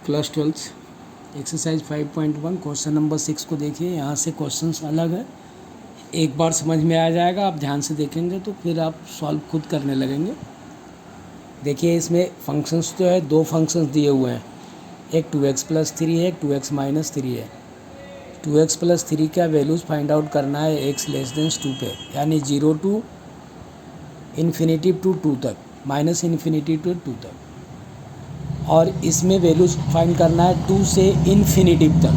Class 12 exercise 5.1 question number 6 को देखिए। यहाँ से क्वेश्चंस अलग है, एक बार समझ में आ जाएगा, आप ध्यान से देखेंगे तो फिर आप सॉल्व खुद करने लगेंगे। देखिए इसमें फंक्शंस जो है, दो फंक्शंस दिए हुए हैं, एक 2x+3 है, एक 2x-3 है। 2x+3 का वैल्यूज़ फाइंड आउट करना है x<2 पे, यानी 0 to इन्फिनिटी टू 2 तक, -इन्फिनिटी टू 2 तक। और इसमें वैल्यूज फाइंड करना है 2 से इन्फिनिटी तक।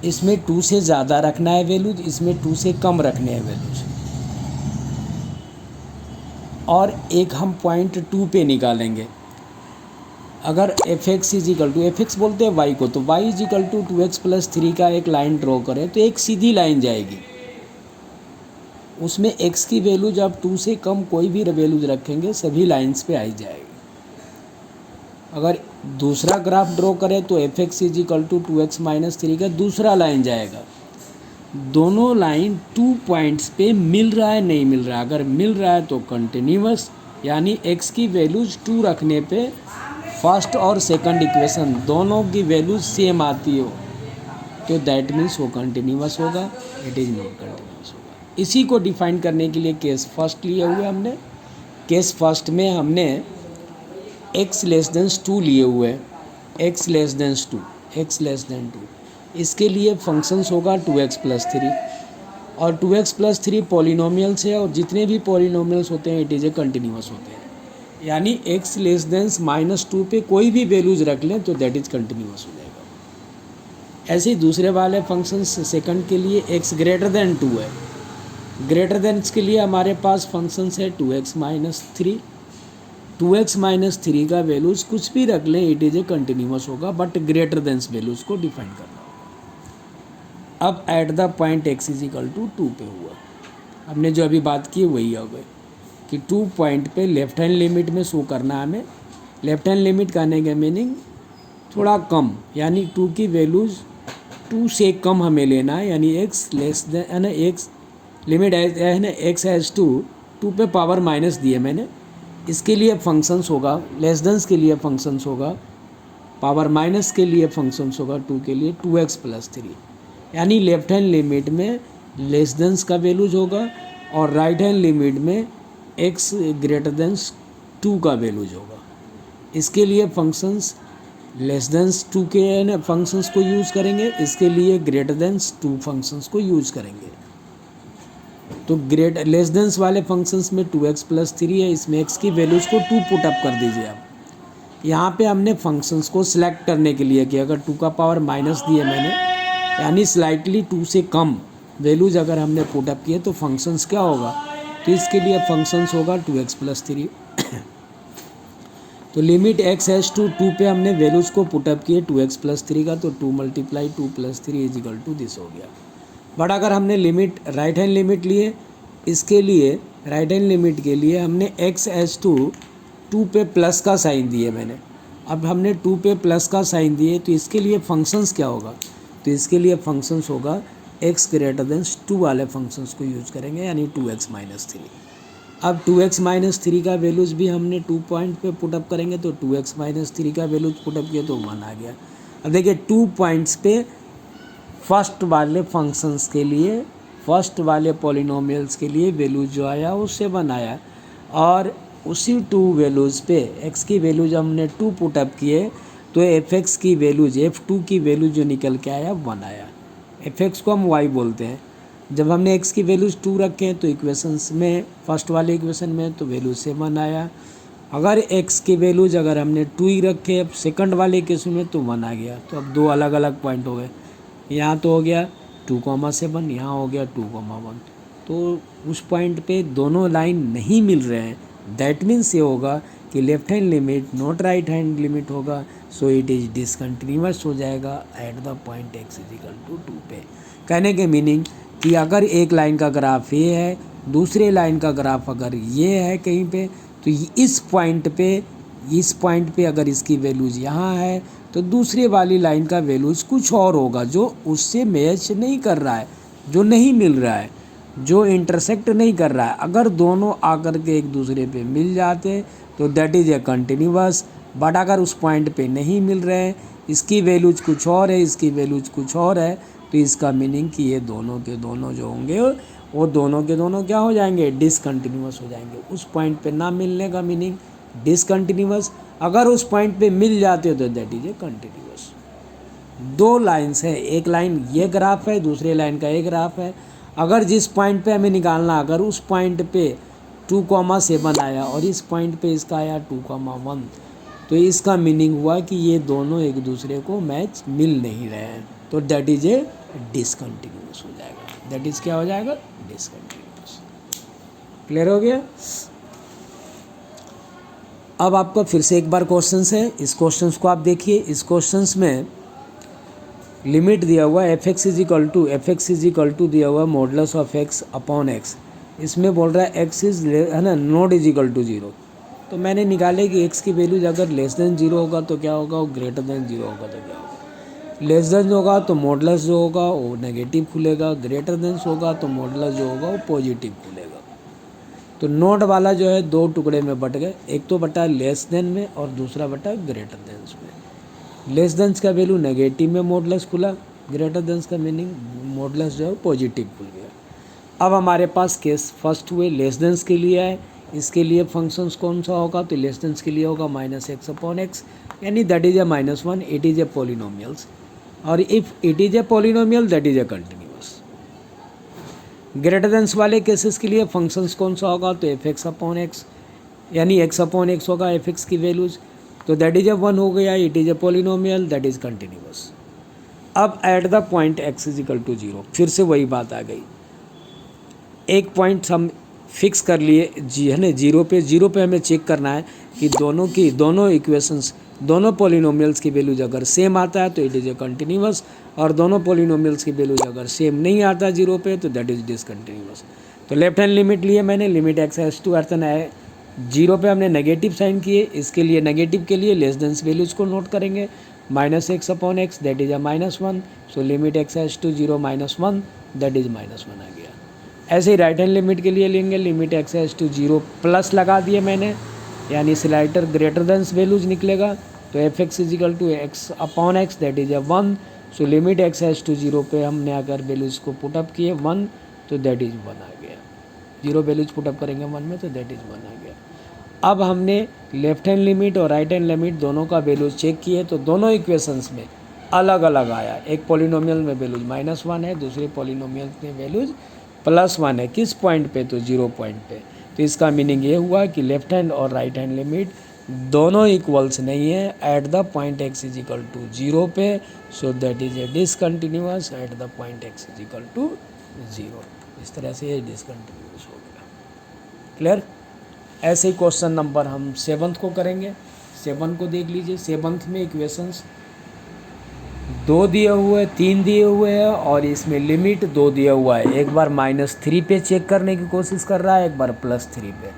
इसमें 2 से ज़्यादा रखना है वैल्यूज, इसमें 2 से कम रखने हैं वैल्यूज। और एक हम पॉइंट 2 पे निकालेंगे। अगर fx इजिकल टू, एफ बोलते हैं y को, तो y इजिकल टू 2x+3 का एक लाइन ड्रॉ करें तो एक सीधी लाइन जाएगी। उसमें x की वैल्यू जब 2 से कम कोई भी वैल्यूज रखेंगे सभी लाइंस पे आई जाएगी। अगर दूसरा ग्राफ ड्रॉ करें तो fx इजिकल टू 2x-3 का दूसरा लाइन जाएगा। दोनों लाइन 2 पॉइंट्स पे मिल रहा है, नहीं मिल रहा है। अगर मिल रहा है तो कंटिन्यूअस, यानी x की वैल्यूज 2 रखने पे फर्स्ट और सेकंड इक्वेशन दोनों की वैल्यूज सेम आती हो तो दैट मीन्स वो कंटिन्यूअस होगा, इट इज़ नॉट कंटिन्यूअस होगा। इसी को डिफाइन करने के लिए केस फर्स्ट लिए हुए हमने। केस फर्स्ट में हमने x<2 लिए हुए हैं, x<2, x<2। इसके लिए फंक्शंस होगा 2x+3, और 2x+3 पॉलिनोमियल्स है, और जितने भी पॉलिनोमियल्स होते हैं इट इज़ ए कंटिन्यूअस होते हैं। यानी x -2 पे कोई भी वैल्यूज रख लें तो दैट इज़ कंटिन्यूअस हो जाएगा। ऐसे ही दूसरे वाले फंक्शंस सेकंड के लिए x 2 है। ग्रेटर देन के लिए हमारे पास फंक्शंस है 2x-3। 2x-3 का वैल्यूज़ कुछ भी रख लें इट इज़ ए कंटिन्यूअस होगा, बट ग्रेटर देन वैल्यूज़ को डिफाइन करना होगा। अब at the point x is equal to 2 पे हुआ, हमने जो अभी बात की वही हो गई कि 2 पॉइंट पे लेफ्ट हैंड लिमिट में शो करना है हमें। लेफ्ट हैंड लिमिट कहने का मीनिंग थोड़ा कम, यानी 2 की वैल्यूज़ 2 से कम हमें लेना है, यानी x लिमिट है ना x(2) पे पावर माइनस दिए मैंने। इसके लिए फंक्शंस होगा, लेस देंस के लिए फंक्शंस होगा, पावर माइनस के लिए फंक्शंस होगा 2 के लिए 2x+3। यानी लेफ्ट हैंड लिमिट में लेस देंस का वैल्यूज होगा और राइट हैंड लिमिट में x>2 का वैल्यूज होगा। इसके लिए फंक्शंस लेस देंस 2 के फंक्शंस को यूज़ करेंगे, इसके लिए ग्रेटर देंस 2 फंक्शंस को यूज़ करेंगे। तो लेस देंस वाले फंक्शंस में 2x+3 है, इसमें x की वैल्यूज़ को 2 पुट अप कर दीजिए आप। यहाँ पे हमने फंक्शंस को सिलेक्ट करने के लिए किया, अगर 2 का पावर माइनस दिए मैंने, यानी स्लाइटली 2 से कम वैल्यूज़ अगर हमने पुट अप किए तो फंक्शंस क्या होगा, तो इसके लिए फंक्शंस होगा 2x+3। तो लिमिट x(2) पे हमने वैल्यूज़ को पुट अप किए 2x+3 का, तो 2 × 2 + 3 इजिकल टू दिस हो गया। बट अगर हमने लिमिट राइट हैंड लिमिट लिए, इसके लिए राइट हैंड लिमिट के लिए हमने x(2) पे प्लस का साइन दिए मैंने। अब हमने 2 पे प्लस का साइन दिए तो इसके लिए फंक्शंस क्या होगा, तो इसके लिए फंक्शंस होगा x>2 वाले फंक्शंस को यूज करेंगे, यानी 2x-3। अब 2x-3 का वैल्यूज़ भी हमने 2 पॉइंट पे पुटअप करेंगे, तो 2x-3 का वैल्यूज पुटअप किया तो 1 आ गया। अब देखिए 2 पॉइंट्स पे फर्स्ट वाले फंक्शंस के लिए, फर्स्ट वाले पॉलिनोमियल्स के लिए वैल्यूज जो आया वो 7 आया, और उसी 2 वैल्यूज़ पे x की वैल्यूज हमने 2 पुटअप किए तो fx की वैल्यूज, f2 की वैल्यू जो निकल के आया 1 आया। fx को हम y बोलते हैं। जब हमने x की वैल्यूज 2 रखे तो इक्वेशंस में, फर्स्ट वाले इक्वेशन में तो वैल्यू 7 आया। अगर x की वैल्यूज अगर हमने 2 ही रखे सेकंड वाले इक्वेशन में तो 1 आ गया। तो अब 2 अलग अलग पॉइंट हो गए, यहाँ तो हो गया 2,7, यहाँ हो गया 2,1। तो उस पॉइंट पे दोनों लाइन नहीं मिल रहे हैं, दैट मीन्स ये होगा कि left hand limit not right hand limit होगा, सो इट इज़ डिसकंटिन्यूअस हो जाएगा at the point x is equal to 2 पे। कहने के मीनिंग कि अगर एक लाइन का ग्राफ ये है, दूसरे लाइन का ग्राफ अगर ये है कहीं पे, तो इस पॉइंट पे अगर इसकी वैल्यूज यहाँ है तो दूसरे वाली लाइन का वैल्यूज कुछ और होगा जो उससे मैच नहीं कर रहा है, जो नहीं मिल रहा है, जो इंटरसेक्ट नहीं कर रहा है। अगर दोनों आकर के एक दूसरे पे मिल जाते तो that is a continuous, but अगर उस पॉइंट पे नहीं मिल रहे हैं, इसकी वैल्यूज कुछ और है, इसकी वैल्यूज कुछ और है, तो इसका मीनिंग कि ये दोनों के दोनों जो होंगे वो दोनों के दोनों क्या हो जाएंगे, डिसकंटिन्यूअस हो जाएंगे। उस पॉइंट पे ना मिलने का मीनिंग डिसकंटिन्यूअस, अगर उस पॉइंट पे मिल जाते हो तो दैट इज ए कंटिन्यूअस। दो लाइन्स है, एक लाइन ये ग्राफ है, दूसरे लाइन का ये ग्राफ है। अगर जिस पॉइंट पे हमें निकालना, अगर उस पॉइंट पे 2,7 आया और इस पॉइंट पे इसका आया 2,1, तो इसका मीनिंग हुआ कि ये दोनों एक दूसरे को मैच मिल नहीं रहे हैं, तो दैट इज ए डिसकंटिन्यूअस हो जाएगा। दैट इज क्या हो जाएगा, डिसकंटिन्यूअस। क्लियर हो गया। अब आपका फिर से एक बार क्वेश्चंस है, इस क्वेश्चंस को आप देखिए। इस क्वेश्चंस में लिमिट दिया हुआ है F X is equal to दिया हुआ modulus of X upon X. इसमें बोल रहा है एक्स इज है ना नॉट इज इक्वल टू 0। तो मैंने निकाले कि एक्स की वैल्यूज अगर लेस देन 0 होगा तो क्या होगा, वो ग्रेटर देन 0 होगा तो क्या होगा। लेस देन होगा तो मॉडुलस जो होगा वो नेगेटिव खुलेगा, ग्रेटर देन होगा तो मॉडुलस जो होगा वो पॉजिटिव खुलेगा। तो नोट वाला जो है दो टुकड़े में बट गए, एक तो बटा लेस देन में और दूसरा बटा ग्रेटर देन में। लेस देन का वैल्यू नेगेटिव में मॉडुलस खुला, ग्रेटर देन का मीनिंग मॉडुलस जो है पॉजिटिव खुल गया। अब हमारे पास केस फर्स्ट हुए लेस देन के लिए है, इसके लिए फंक्शंस कौन सा होगा, तो लेस देन के लिए होगा -x/x, यानी that is a -1, it is a polynomials, और if it is a polynomial that is a continuous. Greater than वाले केसेस के लिए फंक्शंस कौन सा होगा, तो f(x/x), यानी x/x होगा f(x) की वैल्यूज, तो दैट इज ए 1 हो गया, it is a polynomial, that is continuous. अब at the point x is equal to 0, फिर से वही बात आ गई। एक पॉइंट हम फिक्स कर लिए जी है ना, 0 पे हमें चेक करना है कि दोनों इक्वेशंस, दोनों पॉलिनोमियल्स की वैल्यूज अगर सेम आता है तो इट इज ए कंटिन्यूअस, और दोनों पॉलिनोमियल्स की वैल्यूज अगर सेम नहीं आता 0 पे तो दैट इज डिसकंटिन्यूअस। तो लेफ्ट हैंड लिमिट लिए मैंने, लिमिट x एस टू अर्थ है 0 पे हमने नेगेटिव साइन किए, इसके लिए नेगेटिव के लिए लेस देन वैल्यूज को नोट करेंगे, -x/x that is a -1, so limit x as to 0 -1 that is -1 आ गया। ऐसे ही राइट हैंड लिमिट के लिए लेंगे, limit x as to 0 plus लगा दिए मैंने, यानी स्लाइटर ग्रेटर देन वैल्यूज निकलेगा, तो f(x) is equal to x/x that is a 1, so limit x as to 0 पे हमने अगर वैल्यूज को पुटअप किए 1 तो दैट इज 1 आ गया। 0 वैल्यूज पुटअप करेंगे 1 में तो दैट इज 1 आ गया। अब हमने लेफ्ट हैंड लिमिट और राइट हैंड लिमिट दोनों का वैल्यूज चेक किए, तो दोनों इक्वेशंस में अलग अलग आया। एक पॉलिनोमियल में वैल्यूज -1 है, दूसरे पॉलिनोमियल में वैल्यूज +1 है। किस पॉइंट पे, तो 0 पॉइंट पे। तो इसका मीनिंग ये हुआ कि लेफ्ट हैंड और राइट हैंड लिमिट दोनों इक्वल्स नहीं है at the point x is equal to 0 पे, so that is a discontinuous at the point x is equal to 0। इस तरह से ये डिसकंटिन्यूअस हो गया। क्लियर। ऐसे ही क्वेश्चन नंबर हम 7th को करेंगे। 7 को देख लीजिए। 7th में इक्वेशंस 2 दिए हुए, 3 दिए हुए हैं और इसमें लिमिट 2 दिया हुआ है। एक बार -3 पे चेक करने की कोशिश कर रहा है, एक बार +3 पे।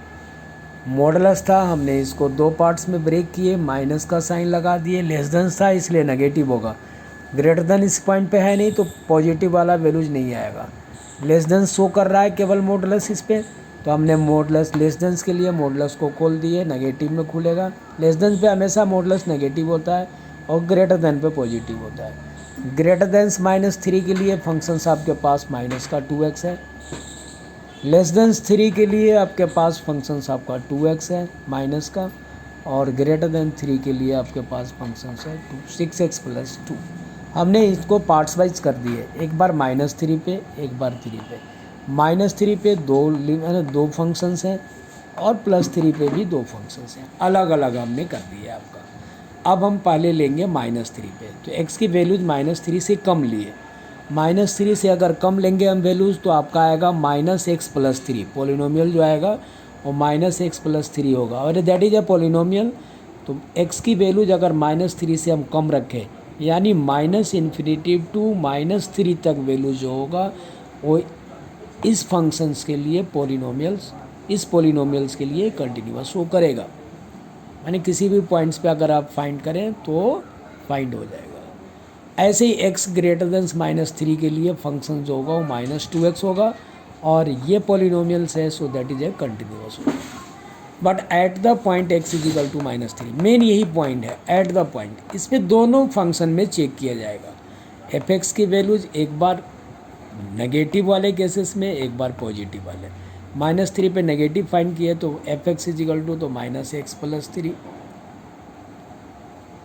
मॉडुलस था, हमने इसको 2 पार्ट्स में ब्रेक किए, माइनस का साइन लगा दिए, लेस देन था इसलिए नेगेटिव होगा, ग्रेटर देन इस पॉइंट पे है नहीं तो पॉजिटिव वाला वैल्यूज नहीं आएगा। लेस देन शो कर रहा है केवल मॉडुलस इस पे, तो हमने मॉडुलस लेस देन के लिए मॉडुलस को खोल दिए, नेगेटिव में खुलेगा। लेस देन पे हमेशा मॉडुलस नेगेटिव होता है और ग्रेटर देन पे पॉजिटिव होता है। ग्रेटर देन -3 के लिए फंक्शंस आपके पास -2x है। लेस देन 3 के लिए आपके पास फंक्शंस आपका 2x है माइनस का, और ग्रेटर देन 3 के लिए आपके पास फंक्शंस है 6x + 2। हमने इसको पार्ट्स वाइज कर दिए, एक बार -3 पे, एक बार 3 पे। -3 पे दो फंक्शंस हैं और +3 पे भी 2 फंक्शंस हैं, अलग अलग हमने कर दिए आपका। अब हम पहले लेंगे -3 पे, तो x की वैल्यूज -3 से कम लिए। -3 से अगर कम लेंगे हम वैल्यूज़ तो आपका आएगा -x + 3, पॉलिनोमियल जो आएगा वो -x + 3 होगा, और दैट इज ए पॉलिनोमियल। तो x की वैल्यूज अगर -3 से हम कम रखें, यानी -∞ टू -3 तक वैल्यू जो होगा वो इस फंक्शंस के लिए पॉलिनोमियल्स, इस पॉलिनोमियल्स के लिए कंटिन्यूअस शो करेगा। यानी किसी भी पॉइंट्स पे अगर आप फाइंड करें तो फाइंड हो जाएगा। ऐसे ही x ग्रेटर देन -3 के लिए फंक्शन जो होगा वो -2x होगा, और ये पॉलिनोमियल्स है, so that is a continuous होगा। But at the point x is equal to -3, main यही पॉइंट है, एट द पॉइंट। इस पर दोनों फंक्शन में चेक किया जाएगा, एफ की वैल्यूज एक बार नेगेटिव वाले केसेस में, एक बार पॉजिटिव वाले। -3 पे नेगेटिव फाइंड किए तो F X is equal to तो -x+3।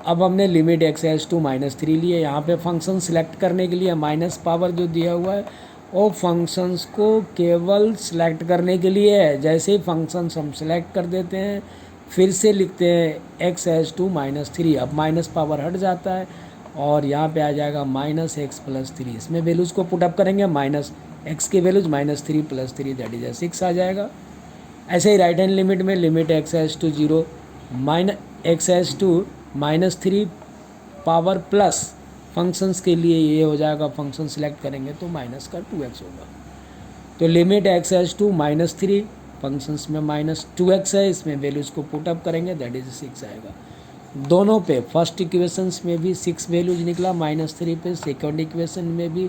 अब हमने लिमिट x एज टू -3 लिए। यहाँ पे फंक्शन सेलेक्ट करने के लिए माइनस पावर जो दिया हुआ है वो फंक्शंस को केवल सेलेक्ट करने के लिए है। जैसे ही फंक्शंस हम सेलेक्ट कर देते हैं फिर से लिखते हैं x एज टू -3, अब माइनस पावर हट जाता है और यहाँ पे आ जाएगा -x+3। इसमें वैल्यूज़ को पुटअप करेंगे, -x की वैल्यूज -3 + 3 दैट इज 6 आ जाएगा। ऐसे ही राइट हैंड लिमिट में limit x as to 0 x as to -3 power plus functions के लिए ये हो जाएगा, फंक्शन सेलेक्ट करेंगे तो माइनस का 2x होगा। तो limit x as to -3, functions में -2x है, इसमें वैल्यूज़ को पुटअप करेंगे दैट इज 6 आएगा। दोनों पे फर्स्ट इक्वेशंस में भी 6 वैल्यूज निकला -3 पे, सेकंड इक्वेशन में भी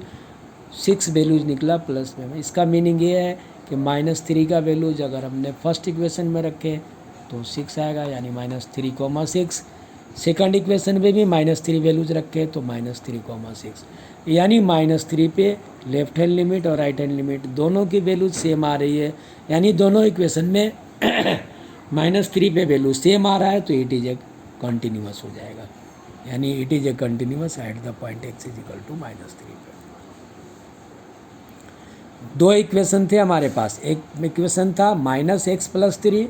6 वैल्यूज निकला प्लस में। इसका मीनिंग ये है कि -3 का वैल्यूज अगर हमने फर्स्ट इक्वेशन में रखे तो 6 आएगा, यानी -3,6। सेकंड इक्वेशन में भी -3 वैल्यूज रखे तो -3,6, यानी -3 पे लेफ्ट हैंड लिमिट और राइट हैंड लिमिट दोनों की वैल्यूज सेम आ रही है, यानी दोनों इक्वेशन में -3 पे वैल्यू सेम आ रहा है तो इट इज ए कंटिन्यूअस हो जाएगा, यानी it is a continuous at the point x is equal to -3 पे। दो इक्वेशन थे हमारे पास, एक इक्वेशन था -x+3,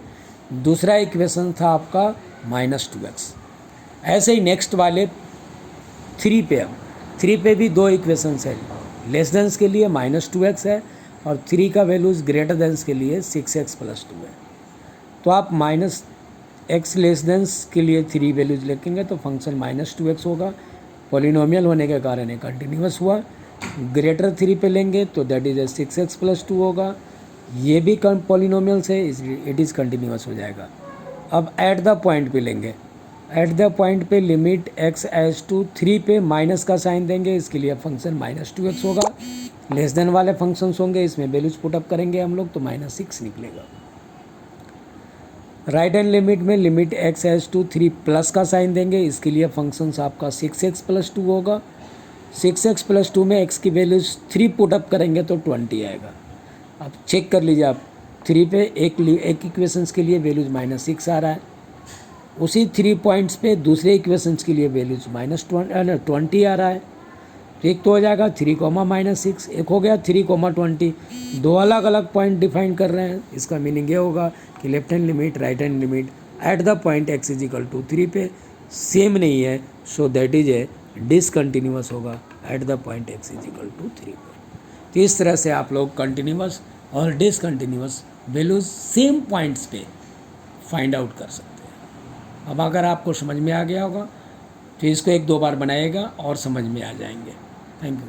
दूसरा इक्वेशन था आपका -2x। ऐसे ही नेक्स्ट वाले 3 पे, अब 3 पे भी दो इक्वेशंस है, लेस देंस के लिए -2x है और 3 का वैल्यूज ग्रेटर देंस के लिए 6x+2 है। तो आप -x लेस देंस के लिए 3 वैल्यूज लिखेंगे तो फंक्शन -2x होगा, पॉलिनोमियल होने के कारण ये कंटिन्यूअस हुआ। ग्रेटर 3 पे लेंगे तो दैट इज 6x+2 होगा, ये भी पॉलिनोमियल से इट इज़ कंटिन्यूअस हो जाएगा। अब एट द पॉइंट पे लेंगे, एट द पॉइंट पे लिमिट x एज टू 3 पे माइनस का साइन देंगे, इसके लिए फंक्शन -2x होगा। लेस देन वाले फंक्शंस होंगे, इसमें वैल्यूज पुटअप करेंगे हम लोग तो -6 निकलेगा। राइट हैंड लिमिट में limit x as to 3 plus का साइन देंगे, इसके लिए फंक्शंस आपका 6x+2 होगा। 6x+2 में x की वैल्यूज 3 पुटअप करेंगे तो 20 आएगा। अब चेक कर लीजिए आप, 3 पे एक इक्वेशंस के लिए वैल्यूज -6 आ रहा है, उसी 3 पॉइंट्स पे दूसरे इक्वेशंस के लिए वैल्यूज -20 आ रहा है। तो एक तो हो जाएगा 3,-6, एक हो गया 3,20। दो अलग अलग पॉइंट डिफाइन कर रहे हैं, इसका मीनिंग ये होगा कि left hand limit right hand limit at the point x is equal to 3 पे सेम नहीं है, so that is a discontinuous होगा at the point x is equal to 3 पे। तो इस तरह से आप लोग कंटिन्यूअस और डिसकंटिन्यूअस वैल्यूज सेम पॉइंट्स पे फाइंड आउट कर सकते हैं। अब अगर आपको समझ में आ गया होगा तो इसको 1-2 बार बनाइएगा और समझ में आ जाएंगे। Thank you.